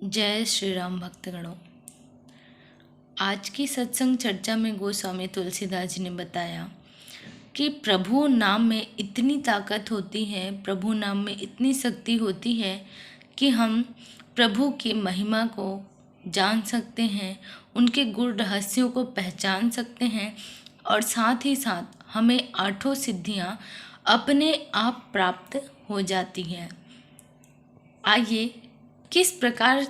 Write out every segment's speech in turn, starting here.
जय श्री राम भक्तगणों। आज की सत्संग चर्चा में गोस्वामी तुलसीदास जी ने बताया कि प्रभु नाम में इतनी ताकत होती है, प्रभु नाम में इतनी शक्ति होती है कि हम प्रभु की महिमा को जान सकते हैं, उनके गुण रहस्यों को पहचान सकते हैं और साथ ही साथ हमें आठों सिद्धियां अपने आप प्राप्त हो जाती हैं। आइए किस प्रकार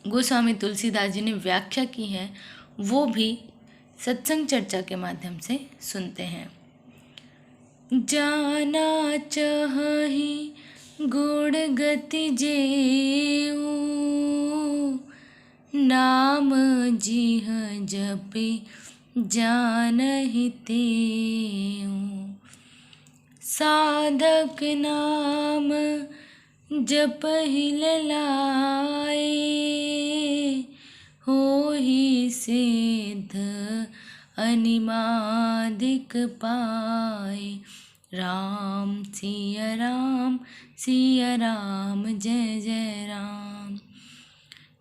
गोस्वामी तुलसीदास जी ने व्याख्या की है वो भी सत्संग चर्चा के माध्यम से सुनते हैं। जाना चाहि गुण गति जेऊ, नाम जिह जपि जानहि तेऊ। साधक नाम जपहि ललाए, होहि सिद्ध अनिमादिक पाए। राम सिया राम जय जय राम।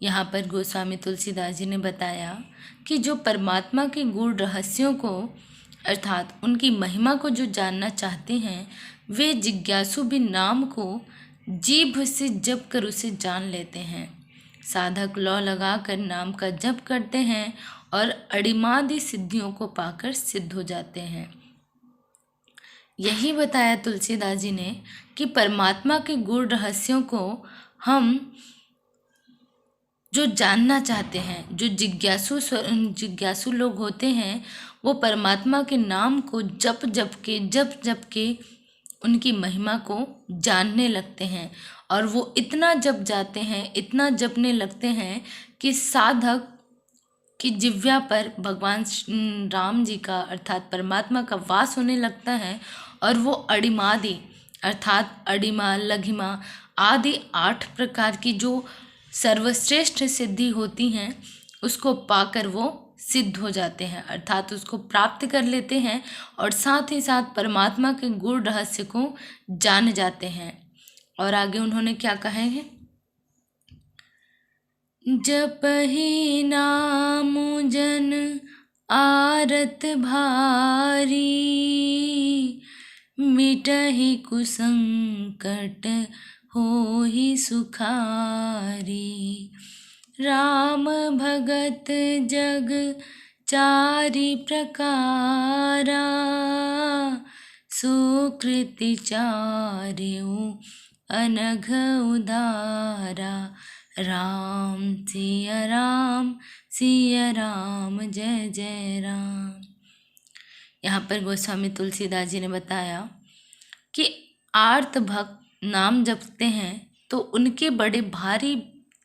यहाँ पर गोस्वामी तुलसीदास जी ने बताया कि जो परमात्मा के गुण रहस्यों को अर्थात उनकी महिमा को जो जानना चाहते हैं, वे जिज्ञासु भी नाम को जीभ से जप कर उसे जान लेते हैं। साधक लौ लगाकर नाम का जप करते हैं और अड़िमादि सिद्धियों को पाकर सिद्ध हो जाते हैं। यही बताया तुलसीदास जी ने कि परमात्मा के गुण रहस्यों को हम जो जानना चाहते हैं, जो जिज्ञासु लोग होते हैं, वो परमात्मा के नाम को जप जप के उनकी महिमा को जानने लगते हैं और वो इतना जप जाते हैं, इतना जपने लगते हैं कि साधक की जिह्वा पर भगवान राम जी का अर्थात परमात्मा का वास होने लगता है और वो अड़िमादि अर्थात अड़िमा, लघिमा आदि 8 प्रकार की जो सर्वश्रेष्ठ सिद्धि होती हैं उसको पाकर वो सिद्ध हो जाते हैं, अर्थात उसको प्राप्त कर लेते हैं और साथ ही साथ परमात्मा के गुण रहस्य को जान जाते हैं। और आगे उन्होंने क्या कहा है, जपहि नाम जन आरत भारी, मिटहि कुसंकट होहि सुखारी। राम भगत जग चारि प्रकारा, सुकृति चार्यु अनघ उदारा। राम सिया राम जय जय राम। यहाँ पर गोस्वामी तुलसीदास जी ने बताया कि आर्त भक्त नाम जपते हैं तो उनके बड़े भारी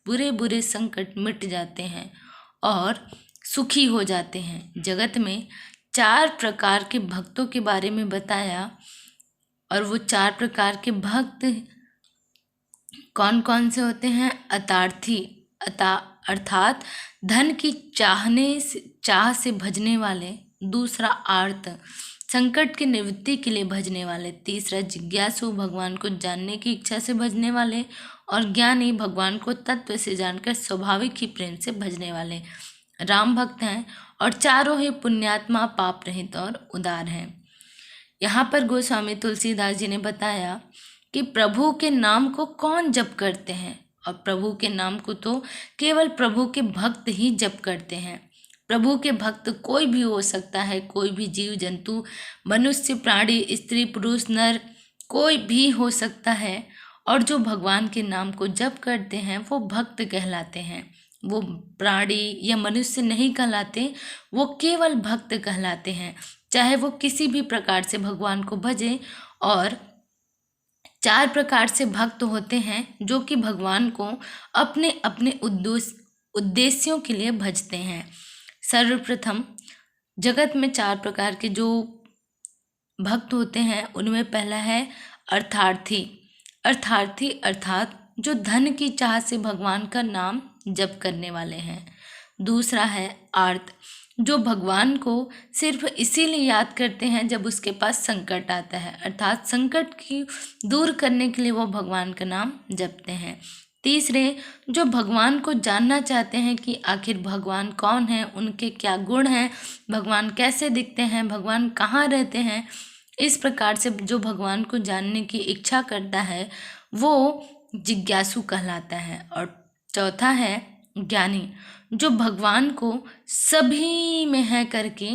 बुरे संकट मिट जाते हैं और सुखी हो जाते हैं। जगत में 4 प्रकार के भक्तों के बारे में बताया और वो 4 प्रकार के भक्त कौन कौन से होते हैं। अतार्थी अर्थात धन की चाह से भजने वाले। दूसरा आर्त, संकट की निवृत्ति के लिए भजने वाले। तीसरा जिज्ञासु, भगवान को जानने की इच्छा से भजने वाले। और ज्ञानी, भगवान को तत्व से जानकर स्वाभाविक ही प्रेम से भजने वाले राम भक्त हैं। और चारों ही पुण्यात्मा, पाप रहित और उदार हैं। यहाँ पर गोस्वामी तुलसीदास जी ने बताया कि प्रभु के नाम को कौन जप करते हैं, और प्रभु के नाम को तो केवल प्रभु के भक्त ही जप करते हैं। प्रभु के भक्त कोई भी हो सकता है, कोई भी जीव जंतु, मनुष्य, प्राणी, स्त्री, पुरुष, नर, कोई भी हो सकता है। और जो भगवान के नाम को जप करते हैं वो भक्त कहलाते हैं। वो प्राणी या मनुष्य नहीं कहलाते, वो केवल भक्त कहलाते हैं। चाहे वो किसी भी प्रकार से भगवान को भजे। और 4 प्रकार से भक्त होते हैं जो कि भगवान को अपने अपने उद्देश्यों के लिए भजते हैं। सर्वप्रथम जगत में 4 प्रकार के जो भक्त होते हैं उनमें पहला है अर्थार्थी अर्थात जो धन की चाह से भगवान का नाम जप करने वाले हैं। दूसरा है आर्त, जो भगवान को सिर्फ इसीलिए याद करते हैं जब उसके पास संकट आता है, अर्थात संकट की दूर करने के लिए वो भगवान का नाम जपते हैं। तीसरे, जो भगवान को जानना चाहते हैं कि आखिर भगवान कौन है, उनके क्या गुण हैं, भगवान कैसे दिखते हैं, भगवान कहाँ रहते हैं, इस प्रकार से जो भगवान को जानने की इच्छा करता है वो जिज्ञासु कहलाता है। और चौथा है ज्ञानी, जो भगवान को सभी में है करके,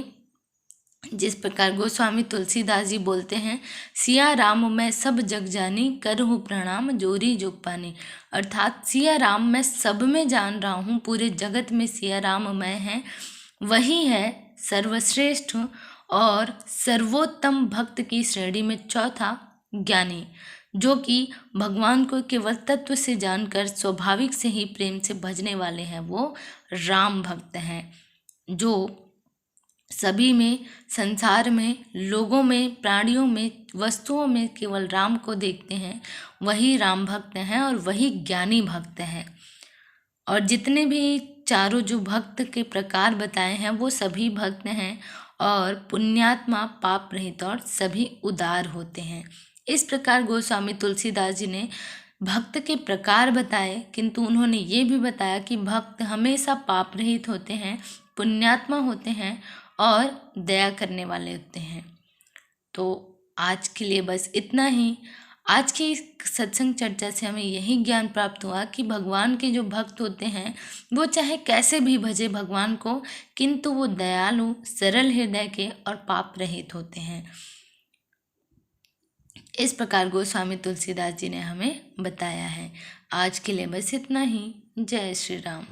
जिस प्रकार गोस्वामी तुलसीदास जी बोलते हैं, सिया राम मैं सब जग जानी, करहूँ प्रणाम जोरी जुग पानी। अर्थात सिया राम मैं सब में जान रहा हूँ, पूरे जगत में सिया राम मैं है, वही है सर्वश्रेष्ठ और सर्वोत्तम भक्त की श्रेणी में चौथा ज्ञानी, जो कि भगवान को केवल तत्व से जानकर स्वाभाविक से ही प्रेम से भजने वाले हैं, वो राम भक्त हैं। जो सभी में, संसार में, लोगों में, प्राणियों में, वस्तुओं में केवल राम को देखते हैं, वही राम भक्त हैं और वही ज्ञानी भक्त हैं। और जितने भी चारों जो भक्त के प्रकार बताए हैं वो सभी भक्त हैं और पुण्यात्मा, पाप रहित और सभी उदार होते हैं। इस प्रकार गोस्वामी तुलसीदास जी ने भक्त के प्रकार बताए, किंतु उन्होंने ये भी बताया कि भक्त हमेशा पाप रहित होते हैं, पुण्यात्मा होते हैं और दया करने वाले होते हैं। तो आज के लिए बस इतना ही। आज की सत्संग चर्चा से हमें यही ज्ञान प्राप्त हुआ कि भगवान के जो भक्त होते हैं वो चाहे कैसे भी भजे भगवान को, किंतु वो दयालु, सरल हृदय के और पाप रहित होते हैं। इस प्रकार गोस्वामी तुलसीदास जी ने हमें बताया है। आज के लिए बस इतना ही। जय श्री राम।